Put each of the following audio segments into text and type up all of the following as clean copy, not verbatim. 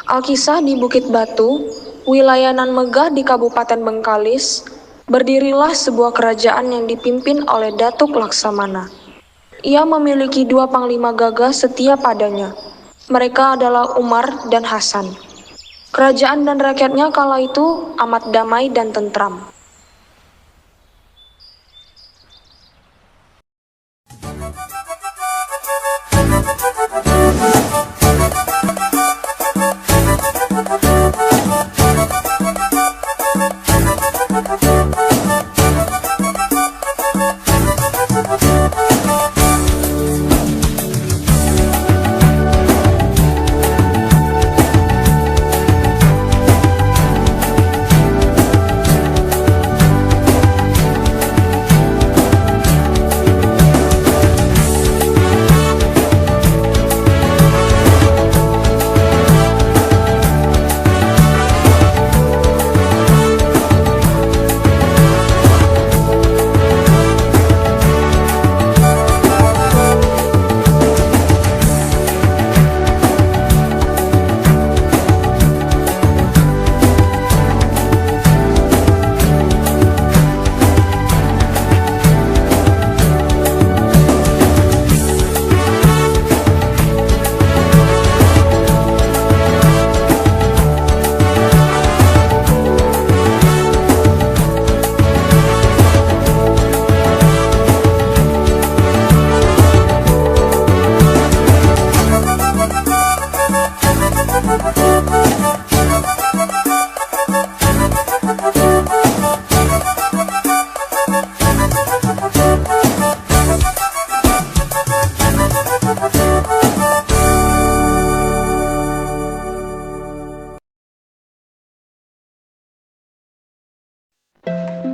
Alkisah di Bukit Batu, wilayah Nan Megah di Kabupaten Bengkalis, berdirilah sebuah kerajaan yang dipimpin oleh Datuk Laksamana. Ia memiliki dua panglima gagah setia padanya. Mereka adalah Umar dan Hasan. Kerajaan dan rakyatnya kala itu amat damai dan tentram.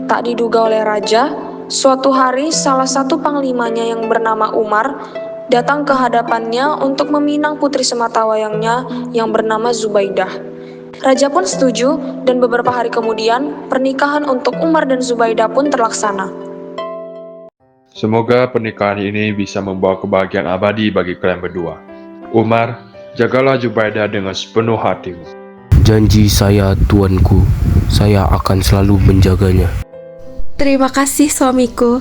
Tak diduga oleh raja, suatu hari salah satu panglimanya yang bernama Umar datang ke hadapannya untuk meminang putri sematawayangnya yang bernama Zubaidah. Raja pun setuju dan beberapa hari kemudian pernikahan untuk Umar dan Zubaidah pun terlaksana. Semoga pernikahan ini bisa membawa kebahagiaan abadi bagi kalian berdua. Umar, jagalah Zubaidah dengan sepenuh hatimu. Janji saya, tuanku. Saya akan selalu menjaganya. Terima kasih, suamiku.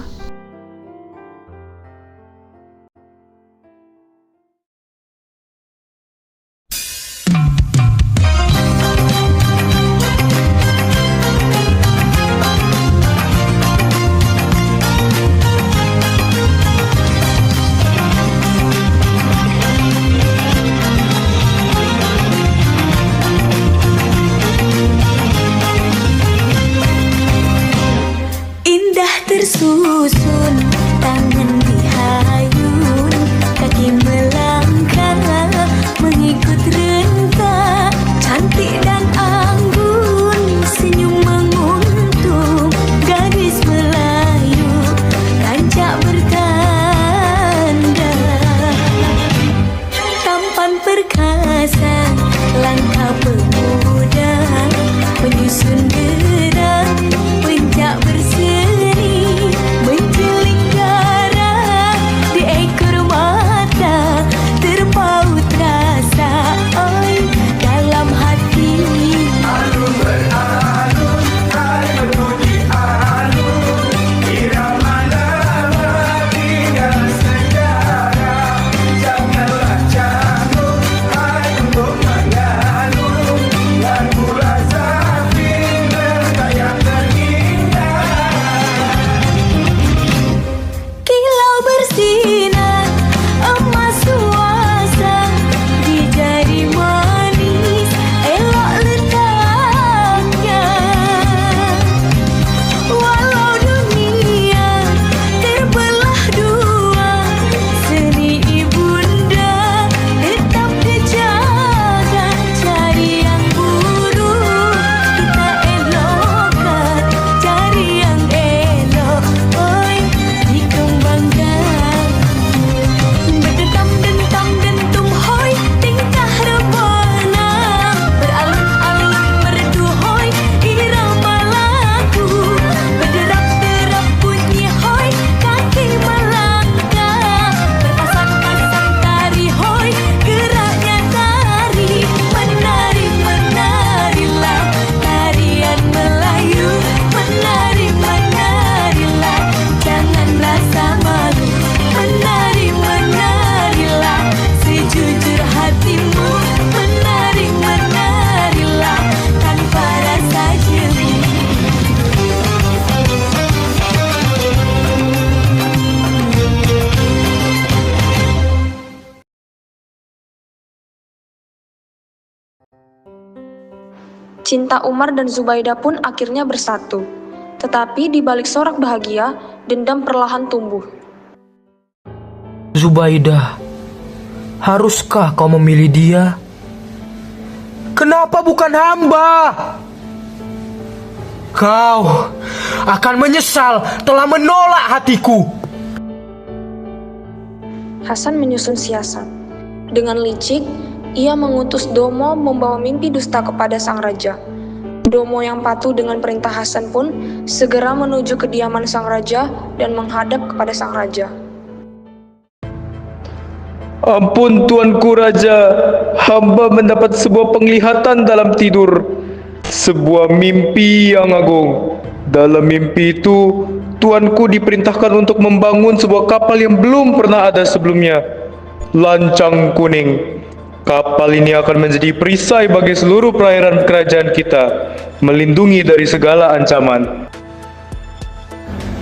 Tersusun tangan dihayun, kaki melangkah mengikut rentah, cantik dan anggun, senyum menguntung, gadis Melayu rancak bertanda, tampan perkasa, langkah pemuda, menyusun gerak, pencak berseri, menceling darah di ekor mata, terpaut rasa. Cinta Umar dan Zubaidah pun akhirnya bersatu. Tetapi di balik sorak bahagia, dendam perlahan tumbuh. Zubaidah, haruskah kau memilih dia? Kenapa bukan hamba? Kau akan menyesal telah menolak hatiku. Hasan menyusun siasat. Dengan licik, ia mengutus Domo membawa mimpi dusta kepada sang raja. Domo yang patuh dengan perintah Hasan pun segera menuju kediaman sang raja dan menghadap kepada sang raja. Ampun Tuanku Raja, hamba mendapat sebuah penglihatan dalam tidur. Sebuah mimpi yang agung. Dalam mimpi itu, Tuanku diperintahkan untuk membangun sebuah kapal yang belum pernah ada sebelumnya. Lancang Kuning. Kapal ini akan menjadi perisai bagi seluruh perairan kerajaan kita, melindungi dari segala ancaman.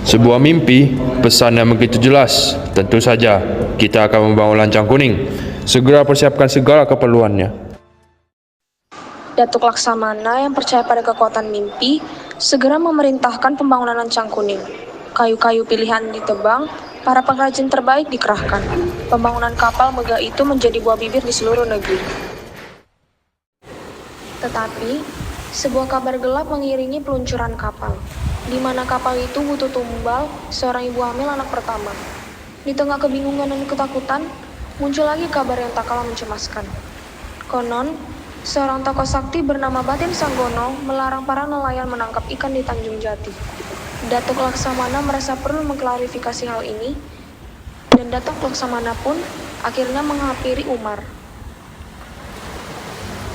Sebuah mimpi, pesan yang begitu jelas. Tentu saja, kita akan membangun lancang kuning. Segera persiapkan segala keperluannya. Datuk Laksamana yang percaya pada kekuatan mimpi segera memerintahkan pembangunan lancang kuning. Kayu-kayu pilihan ditebang, para pengrajin terbaik dikerahkan. Pembangunan kapal megah itu menjadi buah bibir di seluruh negeri. Tetapi, sebuah kabar gelap mengiringi peluncuran kapal, di mana kapal itu butuh tumbal, seorang ibu hamil anak pertama. Di tengah kebingungan dan ketakutan, muncul lagi kabar yang tak kalah mencemaskan. Konon, seorang tokoh sakti bernama Batin Sanggono melarang para nelayan menangkap ikan di Tanjung Jati. Datuk Laksamana merasa perlu mengklarifikasi hal ini, dan Datuk Laksamana pun akhirnya menghampiri Umar.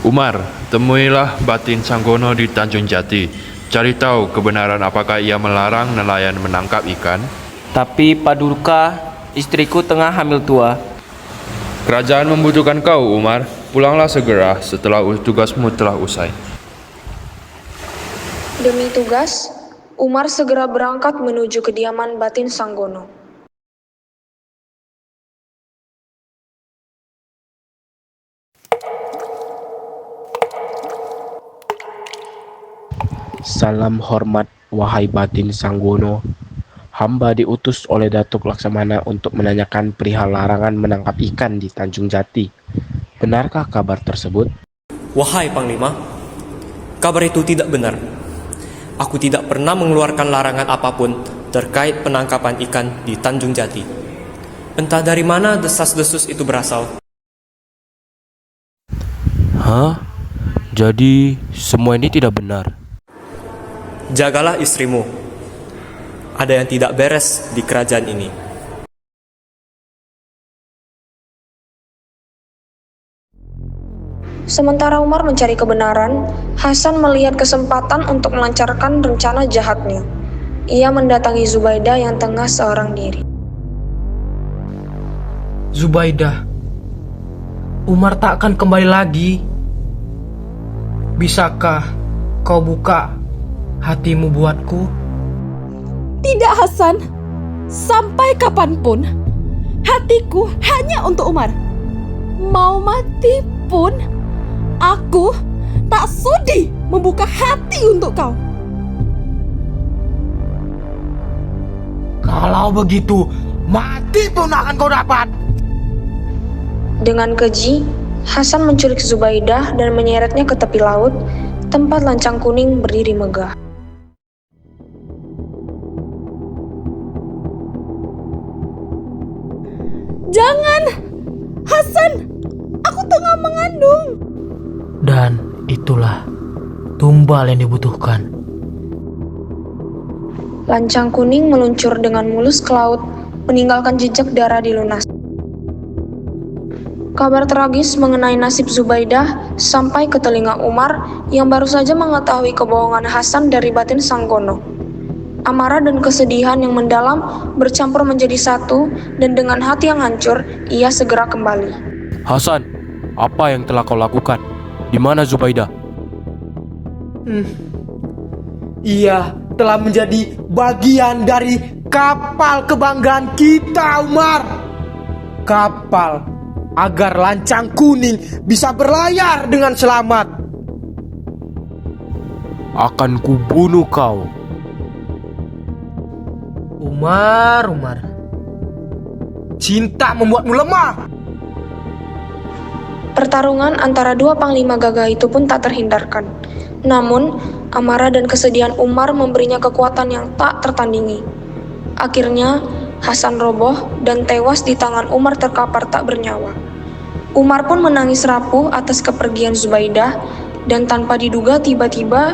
Umar, temuilah Batin Sanggono di Tanjung Jati. Cari tahu kebenaran apakah ia melarang nelayan menangkap ikan. Tapi Pak Durka, istriku tengah hamil tua. Kerajaan membutuhkan kau, Umar. Pulanglah segera setelah tugasmu telah usai. Demi tugas, Umar segera berangkat menuju kediaman Batin Sanggono. Salam hormat, wahai Batin Sanggono. Hamba diutus oleh Datuk Laksamana untuk menanyakan perihal larangan menangkap ikan di Tanjung Jati. Benarkah kabar tersebut? Wahai Panglima, kabar itu tidak benar. Aku tidak pernah mengeluarkan larangan apapun terkait penangkapan ikan di Tanjung Jati. Entah dari mana desas-desus itu berasal. Hah? Jadi semua ini tidak benar? Jagalah istrimu. Ada yang tidak beres di kerajaan ini. Sementara Umar mencari kebenaran, Hasan melihat kesempatan untuk melancarkan rencana jahatnya. Ia mendatangi Zubaidah yang tengah seorang diri. Zubaidah, Umar tak akan kembali lagi. Bisakah kau buka hatimu buatku? Tidak, Hasan. Sampai kapanpun, hatiku hanya untuk Umar. Mau mati pun, aku tak sudi membuka hati untuk kau. Kalau begitu, mati pun akan kau dapat. Dengan keji, Hasan menculik Zubaidah dan menyeretnya ke tepi laut, tempat lancang kuning berdiri megah. Jangan, Hasan, aku tengah mengandung. Dan itulah tumbal yang dibutuhkan. Lancang kuning meluncur dengan mulus ke laut, meninggalkan jejak darah di lunas. Kabar tragis mengenai nasib Zubaidah sampai ke telinga Umar yang baru saja mengetahui kebohongan Hasan dari Batin Sanggono. Amarah dan kesedihan yang mendalam bercampur menjadi satu, dan dengan hati yang hancur, ia segera kembali. Hasan, apa yang telah kau lakukan? Di mana Zubaidah? Ia telah menjadi bagian dari kapal kebanggaan kita, Umar. Kapal agar lancang kuning bisa berlayar dengan selamat. akan kubunuh kau. Umar, cinta membuatmu lemah. Pertarungan antara dua panglima gagah itu pun tak terhindarkan. Namun, amarah dan kesedihan Umar memberinya kekuatan yang tak tertandingi. Akhirnya, Hasan roboh dan tewas di tangan Umar terkapar tak bernyawa. Umar pun menangis rapuh atas kepergian Zubaidah, dan tanpa diduga tiba-tiba,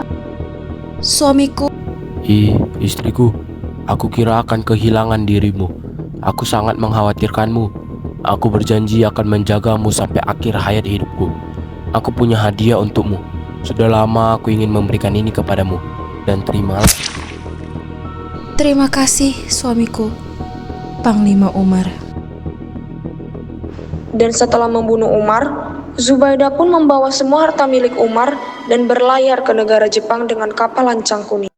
Suamiku, Istriku, aku kira akan kehilangan dirimu. Aku sangat mengkhawatirkanmu. Aku berjanji akan menjagamu sampai akhir hayat hidupku. Aku punya hadiah untukmu. Sudah lama aku ingin memberikan ini kepadamu. Dan terimalah. terima kasih suamiku, Panglima Umar. dan setelah membunuh Umar, Zubaidah pun membawa semua harta milik Umar dan berlayar ke negara Jepang dengan kapal lancang kuning.